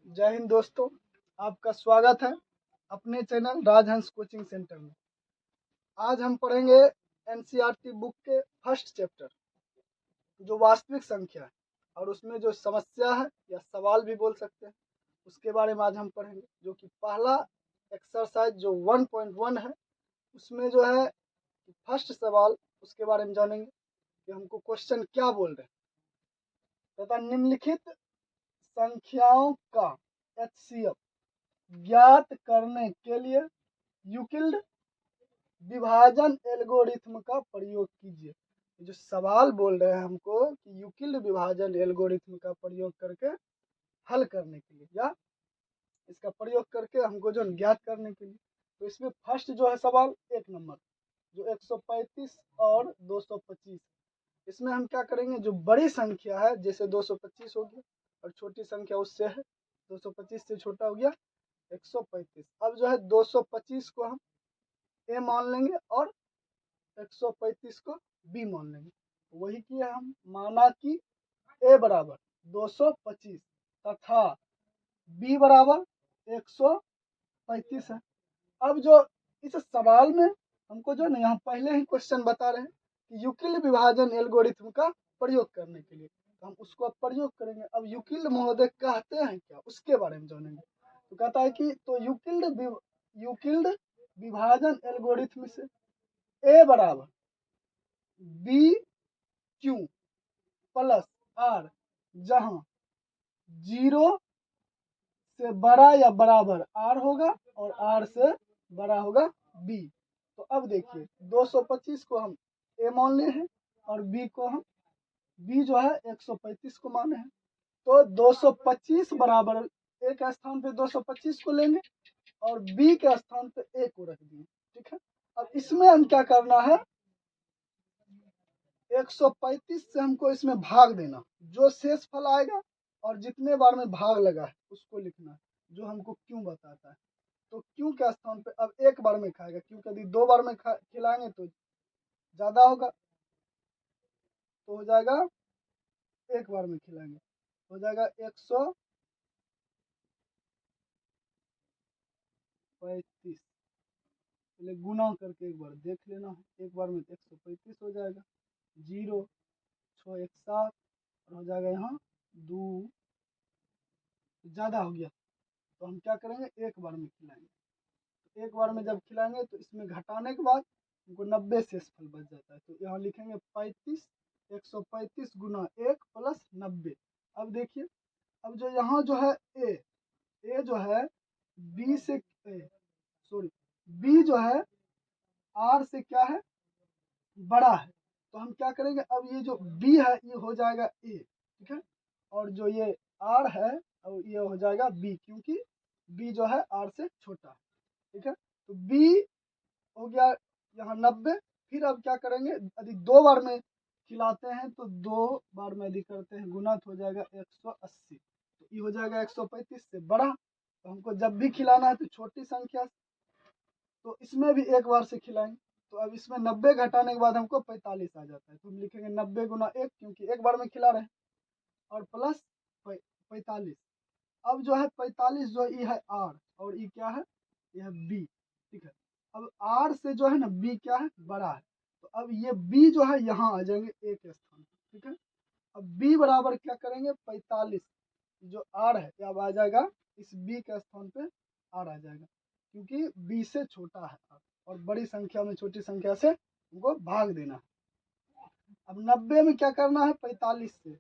जय हिंद दोस्तों, आपका स्वागत है अपने चैनल राजहंस कोचिंग सेंटर में। आज हम पढ़ेंगे एनसीईआरटी बुक के फर्स्ट चैप्टर जो वास्तविक संख्या है और उसमें जो समस्या है या सवाल भी बोल सकते हैं उसके बारे में आज हम पढ़ेंगे। जो कि पहला एक्सरसाइज जो 1.1 है उसमें जो है फर्स्ट सवाल उसके बारे में जानेंगे कि हमको क्वेश्चन क्या बोल रहे हैं तथा निम्नलिखित संख्याओं का एचसीएफ ज्ञात करने के लिए यूक्लिड विभाजन एल्गोरिथम का प्रयोग कीजिए। जो सवाल बोल रहे हैं हमको कि यूक्लिड विभाजन एल्गोरिथम का प्रयोग करके हल करने के लिए या इसका प्रयोग करके हमको जो ज्ञात करने के लिए, तो इसमें फर्स्ट जो है सवाल 1 नंबर जो 135 और 225, इसमें हम क्या करेंगे, जो बड़ी संख्या है जैसे 225 हो गया और छोटी संख्या उससे है 225 से छोटा हो गया 135। अब जो है 225 को हम ए मान लेंगे और 135 को बी मान लेंगे। वही किया हम, माना कि ए बराबर 225 तथा बी बराबर 135 है। अब जो इस सवाल में हमको जो है ना, यहाँ पहले ही क्वेश्चन बता रहे हैं कि यूक्लिड विभाजन एल्गोरिथम का प्रयोग करने के लिए, तो हम उसको अब प्रयोग करेंगे। अब यूक्लिड महोदय कहते हैं क्या उसके बारे में जानेंगे। तो कहता है कि तो यूक्लिड विभाजन एल्गोरिथम से ए बराबर बी क्यू प्लस आर, जहां 0 से बड़ा या बराबर आर होगा और आर से बड़ा होगा बी। तो अब देखिए 225 को हम ए मान ले हैं और बी को हम बी जो है 135 को माने हैं। तो 225 बराबर ए के स्थान पे 225 को लेंगे और बी के स्थान पे ए को रख दिए। ठीक है, अब इसमें हम क्या करना है, 135 से हमको इसमें भाग देना, जो शेष फल आएगा और जितने बार में भाग लगा है उसको लिखना है, जो हमको क्यों बताता है। तो क्यों के स्थान पे अब एक बार में खाएगा, क्योंकि यदि 2 बार में खिलाएंगे तो ज्यादा होगा, तो हो जाएगा एक बार में खिलाएंगे हो जाएगा 135। पहले गुना करके एक बार देख लेना है, एक बार में 135 हो जाएगा, 0 6 1 7 और हो जाएगा यहाँ 2, ज़्यादा हो गया तो हम क्या करेंगे, एक बार में खिलाएंगे। तो एक बार में जब खिलाएंगे तो इसमें घटाने के बाद हमको 90 शेष फल बच जाता है। तो यहाँ लिखेंगे 35, 135 गुना 1 प्लस 90। अब देखिए, अब जो यहाँ जो है ए जो है बी से बी जो है आर से क्या है, बड़ा है। तो हम क्या करेंगे, अब ये जो बी है ये हो जाएगा ए, ठीक है, और जो ये आर है और ये हो जाएगा बी, क्योंकि बी जो है आर से छोटा है। ठीक है, तो बी हो गया यहाँ 90। फिर अब क्या करेंगे, यदि 2 बार में खिलाते हैं तो 2 बार में यदि करते हैं गुना तो हो जाएगा 180। तो ये हो जाएगा 135 से बड़ा। तो हमको जब भी खिलाना है तो छोटी संख्या, तो इसमें भी एक बार से खिलाएंगे। तो अब इसमें 90 घटाने के बाद हमको 45 आ जाता है। तो हम लिखेंगे 90 गुना 1, क्योंकि एक बार में खिला रहे हैं, और प्लस 45। अब जो है 45 जो ये है आर और ये क्या है, ये है बी। ठीक है, अब आर से जो है ना बी क्या है, बड़ा है। तो अब ये बी जो है यहाँ आ जाएंगे ए के स्थान पर। ठीक है, अब बी बराबर क्या करेंगे, 45 जो आर है अब आ जाएगा इस बी के स्थान पे, आर आ जाएगा, क्योंकि बी से छोटा है आर, और बड़ी संख्या में छोटी संख्या से उनको भाग देना है। अब 90 में क्या करना है, 45 से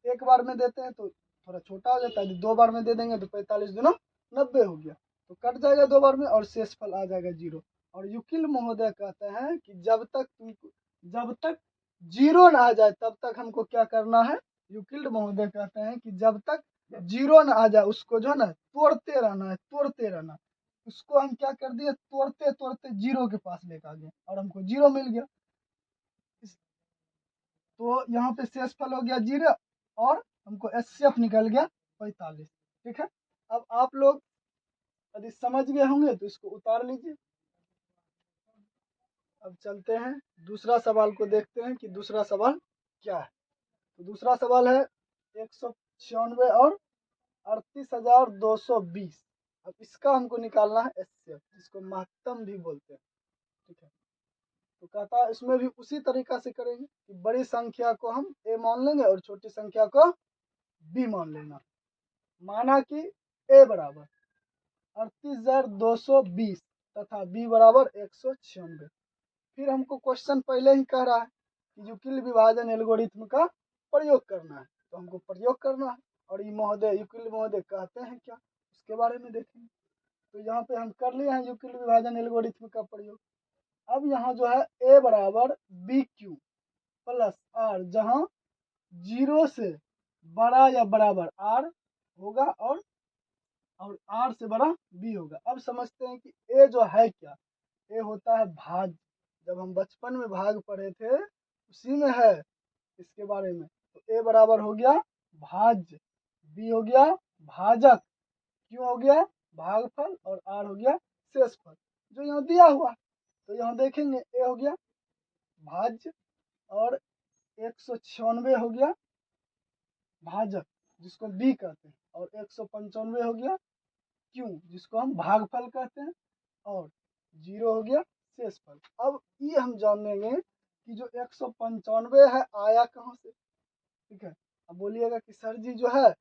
एक बार में देते हैं तो थोड़ा छोटा हो जाता है, 2 बार में दे देंगे तो 45 गुना 90 हो गया, तो कट जाएगा 2 बार में और शेष फल आ जाएगा 0। और यूक्लिड महोदय कहते हैं कि जब तक 0 ना आ जाए तब तक हमको क्या करना है। यूक्लिड महोदय कहते हैं कि जब तक 0 ना आ जाए उसको जो है ना तोड़ते रहना है, तोड़ते रहना। उसको हम क्या कर दिए, तोड़ते तोड़ते 0 के पास लेकर आ गए और हमको 0 मिल गया। तो यहाँ पे शेष फल हो गया 0 और हमको एचसीएफ निकल गया 45। ठीक है, अब आप लोग यदि समझ गए होंगे तो इसको उतार लीजिए। अब चलते हैं दूसरा सवाल को, देखते हैं कि दूसरा सवाल क्या है। तो दूसरा सवाल है 196 और 38,220। अब इसका हमको निकालना है एचसीएफ, जिसको महत्तम भी बोलते हैं। ठीक है, तो कहता है इसमें भी उसी तरीका से करेंगे कि बड़ी संख्या को हम ए मान लेंगे और छोटी संख्या को बी मान लेना। माना कि ए बराबर 38,220 तथा बी बराबर 196। फिर हमको क्वेश्चन पहले ही कह रहा है कि यूक्लिड विभाजन एल्गोरिथ्म का प्रयोग करना है, तो हमको प्रयोग करना है। और ये महोदय यूक्लिड महोदय कहते हैं क्या, उसके बारे में देखेंगे। तो यहाँ पे हम कर लिए हैं यूक्लिड विभाजन एल्गोरिथ्म का प्रयोग। अब यहाँ जो है ए बराबर बी क्यू प्लस आर, जहाँ 0 से बड़ा या बराबर आर होगा और आर से बड़ा बी होगा। अब समझते हैं कि ए जो है क्या, ए होता है भाज्य। जब हम बचपन में भाग पढ़े थे उसी में है इसके बारे में। तो ए बराबर हो गया भाज्य, बी हो गया भाजक, क्यू हो गया भागफल और आर हो गया शेषफल, जो यहाँ दिया हुआ। तो यहाँ देखेंगे ए हो गया भाज्य और 196 हो गया भाजक, जिसको बी कहते हैं, और 195 हो गया क्यू, जिसको हम भागफल कहते हैं, और 0 हो गया शेषफल। अब ये हम जानेंगे कि जो 195 है आया कहाँ से। ठीक है, अब बोलिएगा कि सर जी जो है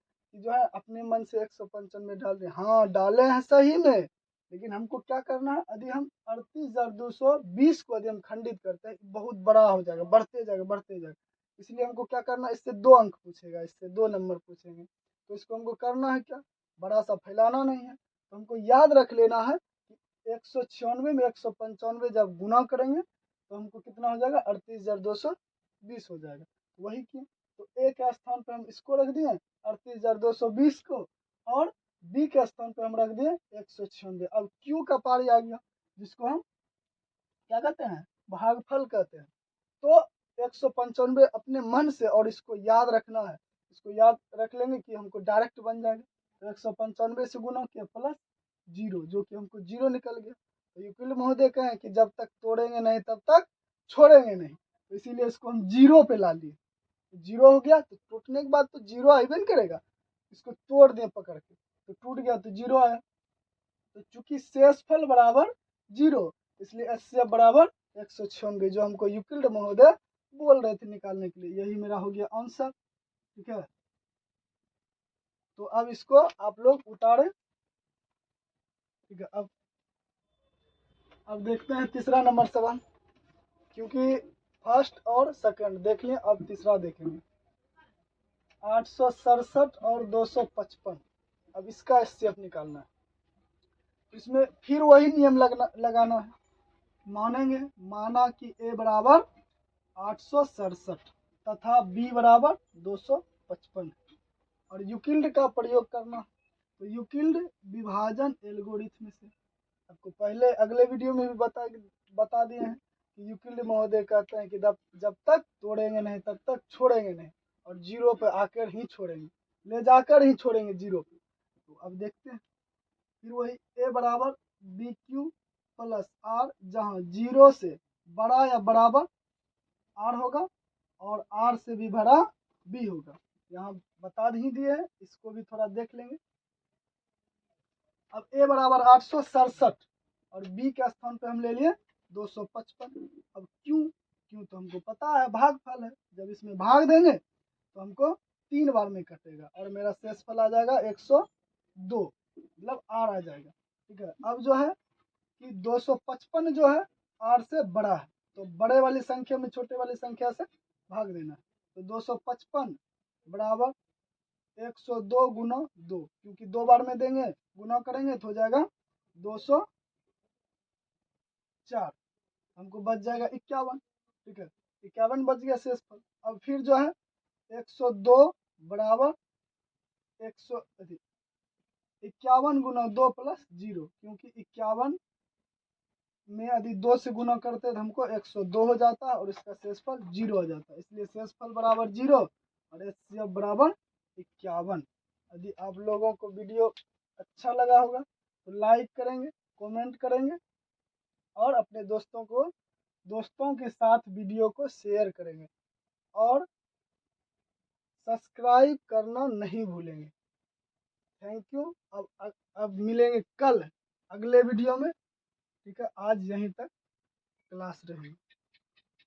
अपने मन से 195 डाल रहे। हाँ डाले हैं सही में, लेकिन हमको क्या करना है, यदि हम 38,220 को यदि हम खंडित करते हैं बहुत बड़ा हो जाएगा, बढ़ते जाएगा बढ़ते जाएगा। इसलिए हमको क्या करना है, इससे 2 अंक पूछेगा, इससे 2 नंबर पूछेंगे। तो इसको हमको करना है क्या, बड़ा सा फैलाना नहीं है। तो हमको याद रख लेना है कि 196 में 195 जब गुना करेंगे तो हमको कितना हो जाएगा, 38,220 हो जाएगा। वही क्यों, तो ए के स्थान पर हम इसको रख दिए 38,220 को, और बी के स्थान पर हम रख दिए 196। अब क्यू का पारी आ गया, जिसको हम क्या कहते हैं, भागफल कहते हैं। तो 195 अपने मन से, और इसको याद रखना है, इसको याद रख लेंगे कि हमको डायरेक्ट बन जाएगा। तो 195 से गुना किया प्लस 0, जो कि हमको 0 निकल गया। तो यूक्लिड महोदय कहें कि जब तक तोड़ेंगे नहीं तब तक छोड़ेंगे नहीं, तो इसीलिए इसको हम 0 पे ला लिए। 0 हो गया, तो टूटने के बाद तो 0 आइबे करेगा। इसको तोड़ दें पकड़ के, तो टूट गया तो 0 आया। तो चूंकि शेषफल बराबर 0, इसलिए एचसीएफ बराबर 196, जो हमको यूक्लिड महोदय बोल रहे थे निकालने के लिए। यही मेरा हो गया आंसर। ठीक है, तो अब इसको आप लोग उतारें। ठीक है, अब देखते हैं तीसरा नंबर सवाल, क्योंकि फर्स्ट और सेकंड देख लिए, अब तीसरा देखेंगे। 867 और 255, अब इसका एचसीएफ निकालना है। इसमें फिर वही नियम लगाना है। मानेंगे, माना कि ए बराबर 867 तथा बी बराबर 255, और यूक्लिड का प्रयोग करना। तो यूक्लिड विभाजन एल्गोरिथ्म से आपको पहले अगले वीडियो में भी बता दिए हैं कि यूक्लिड महोदय कहते हैं कि जब तक तोड़ेंगे नहीं तब तक छोड़ेंगे नहीं, और 0 पे आकर ही छोड़ेंगे, ले जाकर ही छोड़ेंगे 0 पे। तो अब देखते हैं, फिर वही ए बराबर बी क्यू प्लस आर, जहाँ 0 से बड़ा या बराबर आर होगा और आर से भी बड़ा बी होगा। यहाँ बता ही दिए हैं, इसको भी थोड़ा देख लेंगे। अब ए बराबर 867 और बी के स्थान पे हम ले लिए 255। अब क्यों तो हमको पता है भागफल है, जब इसमें भाग देंगे तो हमको 3 बार में कटेगा और मेरा शेषफल आ जाएगा 102, मतलब आर आ जाएगा। ठीक है, अब जो है कि 255 जो है आर से बड़ा है, तो बड़े वाली संख्या में छोटे वाली संख्या से भाग देना है। तो 255 बराबर 102 गुना 2, क्योंकि 2 बार में देंगे, गुना करेंगे तो हो जाएगा 204, हमको बच जाएगा 51। ठीक है, 51 बच गया शेषफल। अब फिर जो है 102 बराबर 51 गुना 2 प्लस 0, क्योंकि 51 में यदि 2 से गुना करते तो हमको 102 हो जाता और इसका शेषफल 0 हो जाता, इसलिए शेषफल बराबर 0 और एचसीएफ बराबर 51। यदि आप लोगों को वीडियो अच्छा लगा होगा तो लाइक करेंगे, कमेंट करेंगे और अपने दोस्तों के साथ वीडियो को शेयर करेंगे, और सब्सक्राइब करना नहीं भूलेंगे। Thank you. अब मिलेंगे कल अगले वीडियो में। ठीक है, आज यहीं तक क्लास रहेगी।